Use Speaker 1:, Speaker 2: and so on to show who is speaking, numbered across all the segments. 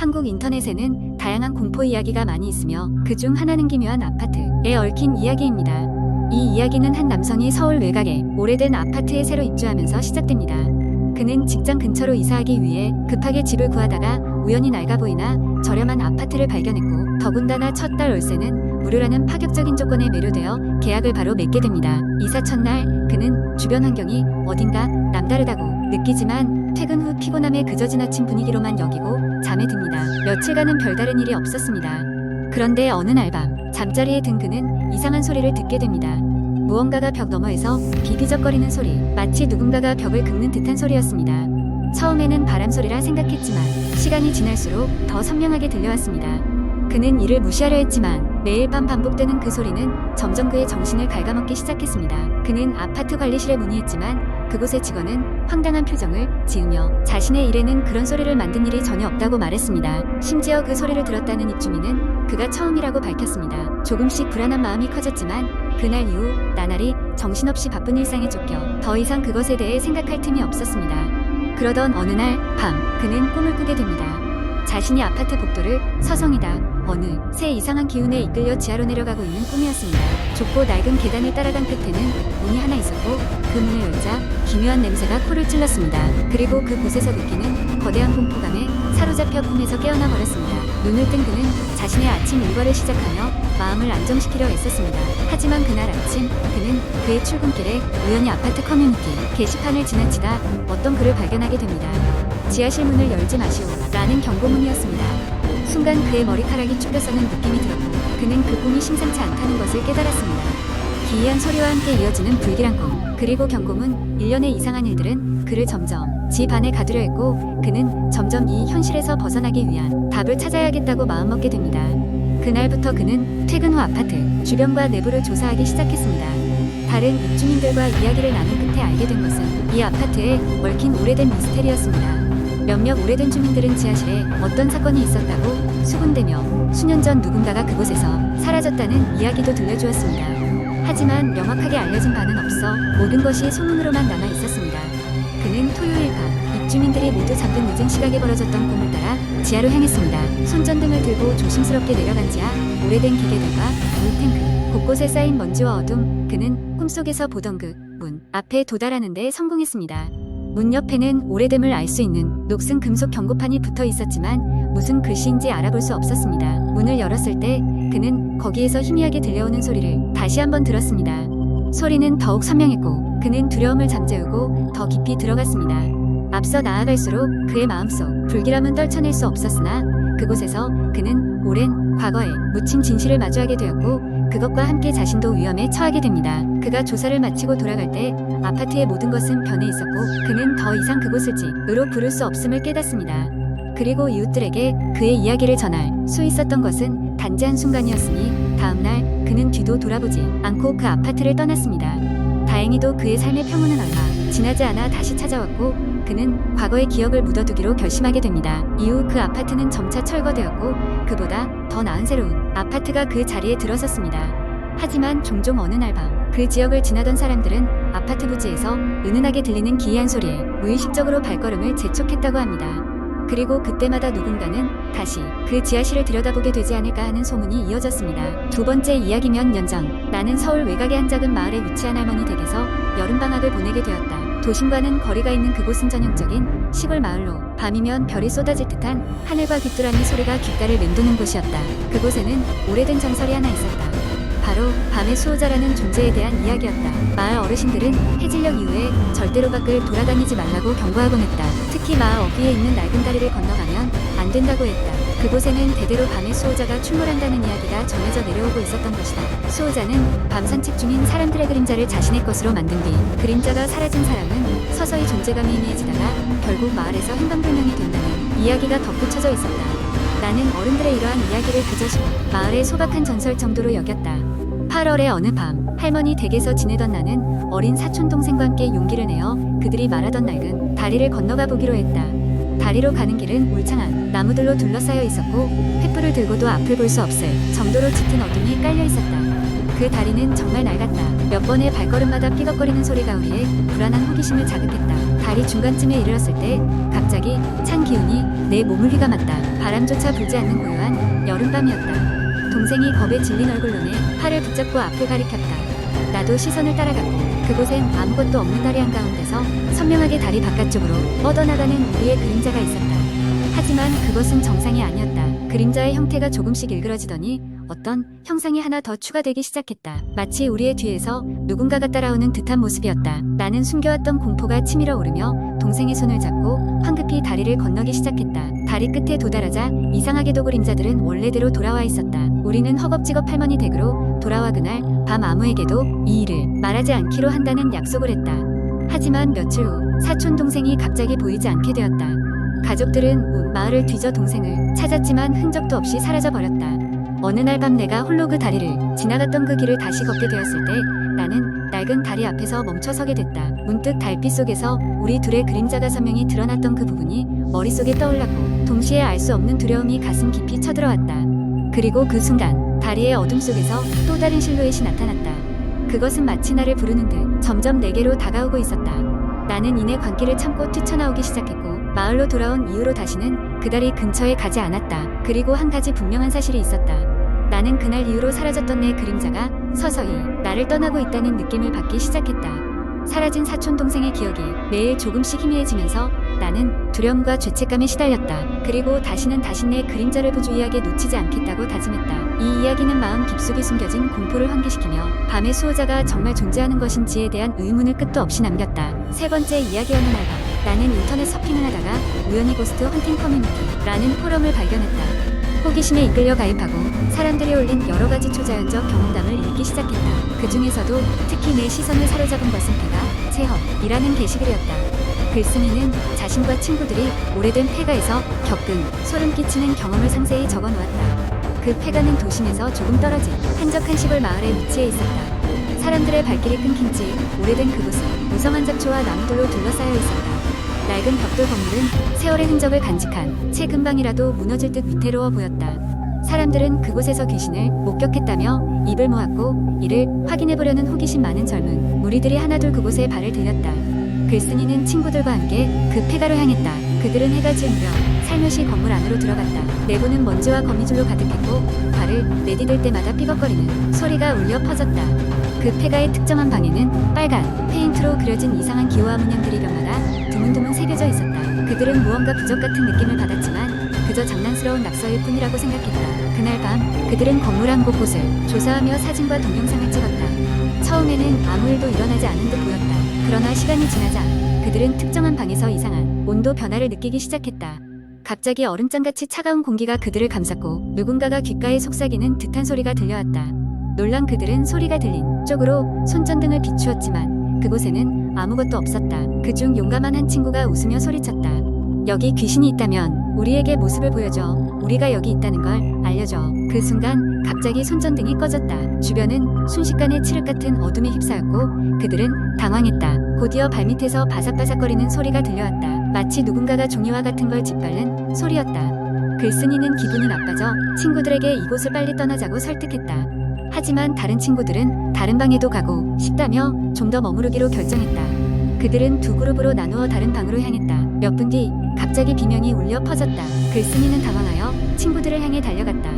Speaker 1: 한국 인터넷에는 다양한 공포 이야기가 많이 있으며 그중 하나는 기묘한 아파트에 얽힌 이야기입니다. 이 이야기는 한 남성이 서울 외곽의 오래된 아파트에 새로 입주하면서 시작됩니다. 그는 직장 근처로 이사하기 위해 급하게 집을 구하다가 우연히 낡아 보이나 저렴한 아파트를 발견했고, 더군다나 첫 달 월세는 무료라는 파격적인 조건에 매료되어 계약을 바로 맺게 됩니다. 이사 첫날 그는 주변 환경이 어딘가 남다르다고 느끼지만 퇴근 후 피곤함에 그저 지나친 분위기로만 여기고 잠에 듭니다. 며칠간은 별다른 일이 없었습니다. 그런데 어느 날 밤 잠자리에 든 그는 이상한 소리를 듣게 됩니다. 무언가가 벽 너머에서 비비적거리는 소리, 마치 누군가가 벽을 긁는 듯한 소리였습니다. 처음에는 바람 소리라 생각했지만 시간이 지날수록 더 선명하게 들려왔습니다. 그는 이를 무시하려 했지만 매일 밤 반복되는 그 소리는 점점 그의 정신을 갉아먹기 시작했습니다. 그는 아파트 관리실에 문의했지만 그곳의 직원은 황당한 표정을 지으며 자신의 일에는 그런 소리를 만든 일이 전혀 없다고 말했습니다. 심지어 그 소리를 들었다는 입주민은 그가 처음이라고 밝혔습니다. 조금씩 불안한 마음이 커졌지만 그날 이후 나날이 정신없이 바쁜 일상에 쫓겨 더 이상 그것에 대해 생각할 틈이 없었습니다. 그러던 어느 날 밤 그는 꿈을 꾸게 됩니다. 자신이 아파트 복도를 서성이다 어느 새 이상한 기운에 이끌려 지하로 내려가고 있는 꿈이었습니다. 좁고 낡은 계단을 따라간 끝에는 문이 하나 있었고 그 문을 열자 기묘한 냄새가 코를 찔렀습니다. 그리고 그곳에서 느끼는 거대한 공포감에 사로잡혀 꿈에서 깨어나 버렸습니다. 눈을 뜬 그는 자신의 아침 일과를 시작하며 마음을 안정시키려 애썼습니다. 하지만 그날 아침 그는 그의 출근길에 우연히 아파트 커뮤니티 게시판을 지나치다 어떤 글을 발견하게 됩니다. 지하실 문을 열지 마시오 라는 경고문이었습니다. 순간 그의 머리카락이 쭈뼛서는 느낌이 들었고 그는 그 꿈이 심상치 않다는 것을 깨달았습니다. 기이한 소리와 함께 이어지는 불길한 꿈, 그리고 경고문 일련의 이상한 일들은 그를 점점 집 안에 가두려 했고 그는 점점 이 현실에서 벗어나기 위한 답을 찾아야겠다고 마음먹게 됩니다. 그날부터 그는 퇴근 후 아파트 주변과 내부를 조사하기 시작했습니다. 다른 입주민들과 이야기를 나눈 끝에 알게 된 것은 이 아파트에 얽힌 오래된 미스테리였습니다. 몇몇 오래된 주민들은 지하실에 어떤 사건이 있었다고 수군대며 수년 전 누군가가 그곳에서 사라졌다는 이야기도 들려주었습니다. 하지만 명확하게 알려진 바는 없어 모든 것이 소문으로만 남아 있었습니다. 그는 토요일 밤 입주민들이 모두 잠든 늦은 시각에 벌어졌던 꿈을 따라 지하로 향했습니다. 손전등을 들고 조심스럽게 내려간 지하, 오래된 기계들과 물탱크, 곳곳에 쌓인 먼지와 어둠, 그는 꿈속에서 보던 그 문 앞에 도달하는 데 성공했습니다. 문 옆에는 오래됨을 알 수 있는 녹슨 금속 경고판이 붙어 있었지만 무슨 글씨인지 알아볼 수 없었습니다. 문을 열었을 때 그는 거기에서 희미하게 들려오는 소리를 다시 한번 들었습니다. 소리는 더욱 선명했고 그는 두려움을 잠재우고 더 깊이 들어갔습니다. 앞서 나아갈수록 그의 마음속 불길함은 떨쳐낼 수 없었으나 그곳에서 그는 오랜 과거에 묻힌 진실을 마주하게 되었고 그것과 함께 자신도 위험에 처하게 됩니다. 그가 조사를 마치고 돌아갈 때 아파트의 모든 것은 변해 있었고 그는 더 이상 그곳을 집으로 부를 수 없음을 깨닫습니다. 그리고 이웃들에게 그의 이야기를 전할 수 있었던 것은 단지 한순간이었으니 다음날 그는 뒤도 돌아보지 않고 그 아파트를 떠났습니다. 다행히도 그의 삶의 평온은 얼마 지나지 않아 다시 찾아왔고 그는 과거의 기억을 묻어두기로 결심하게 됩니다. 이후 그 아파트는 점차 철거되었고 그보다 더 나은 새로운 아파트가 그 자리에 들어섰습니다. 하지만 종종 어느 날 밤 그 지역을 지나던 사람들은 아파트 부지에서 은은하게 들리는 기이한 소리에 무의식적으로 발걸음을 재촉했다고 합니다. 그리고 그때마다 누군가는 다시 그 지하실을 들여다보게 되지 않을까 하는 소문이 이어졌습니다. 두 번째 이야기 몇 년 전 나는 서울 외곽의 한 작은 마을에 위치한 할머니 댁에서 여름방학을 보내게 되었다. 도심과는 거리가 있는 그곳은 전형적인 시골 마을로 밤이면 별이 쏟아질 듯한 하늘과 귀뚜라미 소리가 귓가를 맴도는 곳이었다. 그곳에는 오래된 정설이 하나 있었다. 바로 밤의 수호자라는 존재에 대한 이야기였다. 마을 어르신들은 해질녘 이후에 절대로 밖을 돌아다니지 말라고 경고하곤 했다. 특히 마을 어귀에 있는 낡은 다리를 건너가면 안 된다고 했다. 그곳에는 대대로 밤의 수호자가 출몰한다는 이야기가 전해져 내려오고 있었던 것이다. 수호자는 밤 산책 중인 사람들의 그림자를 자신의 것으로 만든 뒤 그림자가 사라진 사람은 서서히 존재감이 희미해지다가 결국 마을에서 행방불명이 된다는 이야기가 덧붙여져 있었다. 나는 어른들의 이러한 이야기를 그저 마을의 소박한 전설 정도로 여겼다. 8월의 어느 밤 할머니 댁에서 지내던 나는 어린 사촌동생과 함께 용기를 내어 그들이 말하던 낡은 다리를 건너가 보기로 했다. 다리로 가는 길은 울창한 나무들로 둘러싸여 있었고 횃불을 들고도 앞을 볼 수 없을 정도로 짙은 어둠이 깔려 있었다. 그 그 다리는 정말 낡았다. 몇 번의 발걸음마다 삐걱거리는 소리가 우리의 불안한 호기심을 자극했다. 다리 중간쯤에 이르렀을 때 갑자기 찬 기운이 내 몸을 휘감았다. 바람조차 불지 않는 고요한 여름밤이었다. 동생이 겁에 질린 얼굴로 내 팔을 붙잡고 앞을 가리켰다. 나도 시선을 따라갔고 그곳엔 아무것도 없는 다리 한가운데서 선명하게 다리 바깥쪽으로 뻗어나가는 우리의 그림자가 있었다. 하지만 그것은 정상이 아니었다. 그림자의 형태가 조금씩 일그러지더니 어떤 형상이 하나 더 추가되기 시작했다. 마치 우리의 뒤에서 누군가가 따라오는 듯한 모습이었다. 나는 숨겨왔던 공포가 치밀어 오르며 동생의 손을 잡고 황급히 다리를 건너기 시작했다. 다리 끝에 도달하자 이상하게도 그림자들은 원래대로 돌아와 있었다. 우리는 허겁지겁 할머니 댁으로 돌아와 그날 밤 아무에게도 이 일을 말하지 않기로 한다는 약속을 했다. 하지만 며칠 후 사촌 동생이 갑자기 보이지 않게 되었다. 가족들은 온 마을을 뒤져 동생을 찾았지만 흔적도 없이 사라져버렸다. 어느 날 밤 내가 홀로 그 다리를 지나갔던 그 길을 다시 걷게 되었을 때 나는 낡은 다리 앞에서 멈춰서게 됐다. 문득 달빛 속에서 우리 둘의 그림자가 선명히 드러났던 그 부분이 머릿속에 떠올랐고 동시에 알 수 없는 두려움이 가슴 깊이 쳐들어왔다. 그리고 그 순간 다리의 어둠 속에서 또 다른 실루엣이 나타났다. 그것은 마치 나를 부르는 듯 점점 내게로 다가오고 있었다. 나는 이내 광기를 참고 뛰쳐나오기 시작했고 마을로 돌아온 이후로 다시는 그 다리 근처에 가지 않았다. 그리고 한 가지 분명한 사실이 있었다. 나는 그날 이후로 사라졌던 내 그림자가 서서히 나를 떠나고 있다는 느낌을 받기 시작했다. 사라진 사촌 동생의 기억이 매일 조금씩 희미해지면서 나는 두려움과 죄책감에 시달렸다. 그리고 다시는 내 그림자를 부주의하게 놓치지 않겠다고 다짐했다. 이 이야기는 마음 깊숙이 숨겨진 공포를 환기시키며 밤의 수호자가 정말 존재하는 것인지에 대한 의문을 끝도 없이 남겼다. 세 번째 이야기였는 날 밤 나는 인터넷 서핑을 하다가 우연히 고스트 헌팅 커뮤니티라는 포럼을 발견했다. 호기심에 이끌려 가입하고 사람들이 올린 여러 가지 초자연적 경험담을 읽기 시작했다. 그 중에서도 특히 내 시선을 사로잡은 것은 폐가, 체험이라는 게시글이었다. 글쓴이는 자신과 친구들이 오래된 폐가에서 겪은 소름 끼치는 경험을 상세히 적어놓았다. 그 폐가는 도심에서 조금 떨어진 한적한 시골 마을에 위치해 있었다. 사람들의 발길이 끊긴 지 오래된 그곳은 무성한 잡초와 나무들로 둘러싸여 있었다. 낡은 벽돌 건물은 세월의 흔적을 간직한 채 금방이라도 무너질 듯 위태로워 보였다. 사람들은 그곳에서 귀신을 목격했다며 입을 모았고 이를 확인해보려는 호기심 많은 젊은 무리들이 하나둘 그곳에 발을 들였다. 글쓴이는 친구들과 함께 그 폐가로 향했다. 그들은 해가 지은 무렵 살며시 건물 안으로 들어갔다. 내부는 먼지와 거미줄로 가득했고 발을 내디딜 때마다 삐걱거리는 소리가 울려 퍼졌다. 그 폐가의 특정한 방에는 빨간 페인트로 그려진 이상한 기호와 문양들이 벽마다 드문드문 새겨져 있었다. 그들은 무언가 부적 같은 느낌을 받았지만 그저 장난스러운 낙서일 뿐이라고 생각했다. 그날 밤 그들은 건물 한 곳곳을 조사하며 사진과 동영상을 찍었다. 처음에는 아무 일도 일어나지 않은 듯 보였다. 그러나 시간이 지나자 그들은 특정한 방에서 이상한 온도 변화를 느끼기 시작했다. 갑자기 얼음장같이 차가운 공기가 그들을 감쌌고 누군가가 귓가에 속삭이는 듯한 소리가 들려왔다. 놀란 그들은 소리가 들린 쪽으로 손전등을 비추었지만 그곳에는 아무것도 없었다. 그중 용감한 한 친구가 웃으며 소리쳤다. 여기 귀신이 있다면 우리에게 모습을 보여줘. 우리가 여기 있다는 걸 알려줘. 그 순간 갑자기 손전등이 꺼졌다. 주변은 순식간에 칠흑 같은 어둠에 휩싸였고 그들은 당황했다. 곧이어 발밑에서 바삭바삭거리는 소리가 들려왔다. 마치 누군가가 종이와 같은 걸 짓밟는 소리였다. 글쓴이는 기분이 나빠져 친구들에게 이곳을 빨리 떠나자고 설득했다. 하지만 다른 친구들은 다른 방에도 가고 싶다며 좀 더 머무르기로 결정했다. 그들은 두 그룹으로 나누어 다른 방으로 향했다. 몇 분 뒤 갑자기 비명이 울려 퍼졌다. 글쓴이는 당황하여 친구들을 향해 달려갔다.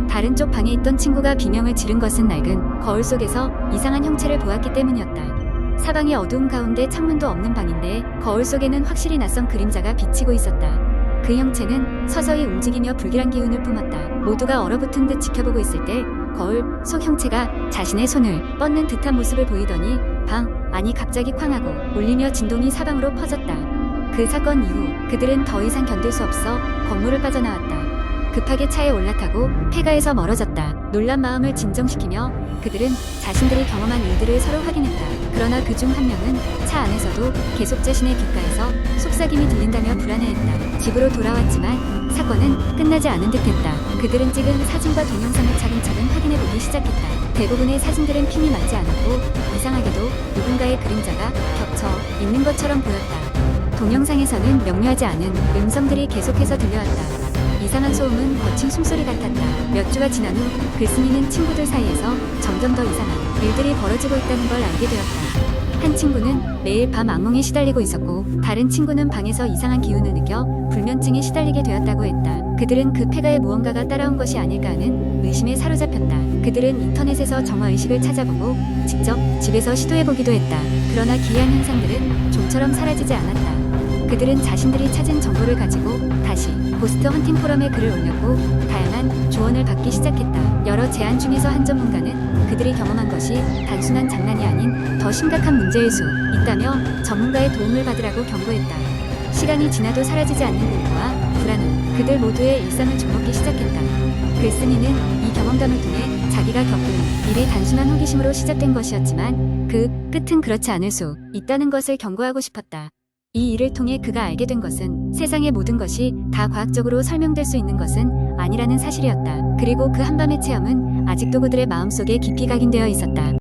Speaker 1: 다른 쪽 방에 있던 친구가 비명을 지른 것은 낡은 거울 속에서 이상한 형체를 보았기 때문이었다. 사방이 어두운 가운데 창문도 없는 방인데 거울 속에는 확실히 낯선 그림자가 비치고 있었다. 그 형체는 서서히 움직이며 불길한 기운을 뿜었다. 모두가 얼어붙은 듯 지켜보고 있을 때 거울 속 형체가 자신의 손을 뻗는 듯한 모습을 보이더니 아니 갑자기 쾅하고 울리며 진동이 사방으로 퍼졌다. 그 사건 이후 그들은 더 이상 견딜 수 없어 건물을 빠져나왔다. 급하게 차에 올라타고 폐가에서 멀어졌다. 놀란 마음을 진정시키며 그들은 자신들이 경험한 일들을 서로 확인했다. 그러나 그중 한 명은 차 안에서도 계속 자신의 귓가에서 속삭임이 들린다며 불안해했다. 집으로 돌아왔지만 사건은 끝나지 않은 듯했다. 그들은 찍은 사진과 동영상을 차근차근 확인해보기 시작했다. 대부분의 사진들은 핀이 맞지 않았고 이상하게도 누군가의 그림자가 겹쳐 있는 것처럼 보였다. 동영상에서는 명료하지 않은 음성들이 계속해서 들려왔다. 이상한 소음은 거친 숨소리 같았다. 몇 주가 지난 후 글쓴이는 친구들 사이에서 점점 더 이상한 일들이 벌어지고 있다는 걸 알게 되었다. 한 친구는 매일 밤 악몽에 시달리고 있었고 다른 친구는 방에서 이상한 기운을 느껴 불면증에 시달리게 되었다고 했다. 그들은 그 폐가에 무언가가 따라온 것이 아닐까 하는 의심에 사로잡혔다. 그들은 인터넷에서 정화의식을 찾아보고 직접 집에서 시도해보기도 했다. 그러나 기이한 현상들은 좀처럼 사라지지 않았다. 그들은 자신들이 찾은 정보를 가지고 다시 고스트 헌팅 포럼에 글을 올렸고 다양한 조언을 받기 시작했다. 여러 제안 중에서 한 전문가는 그들이 경험한 것이 단순한 장난이 아닌 더 심각한 문제일 수 있다며 전문가의 도움을 받으라고 경고했다. 시간이 지나도 사라지지 않는 공포와 불안은 그들 모두의 일상을 좀먹기 시작했다. 글쓴이는 이 경험담을 통해 자기가 겪은 일이 단순한 호기심으로 시작된 것이었지만 그 끝은 그렇지 않을 수 있다는 것을 경고하고 싶었다. 이 일을 통해 그가 알게 된 것은 세상의 모든 것이 다 과학적으로 설명될 수 있는 것은 아니라는 사실이었다. 그리고 그 한밤의 체험은 아직도 그들의 마음속에 깊이 각인되어 있었다.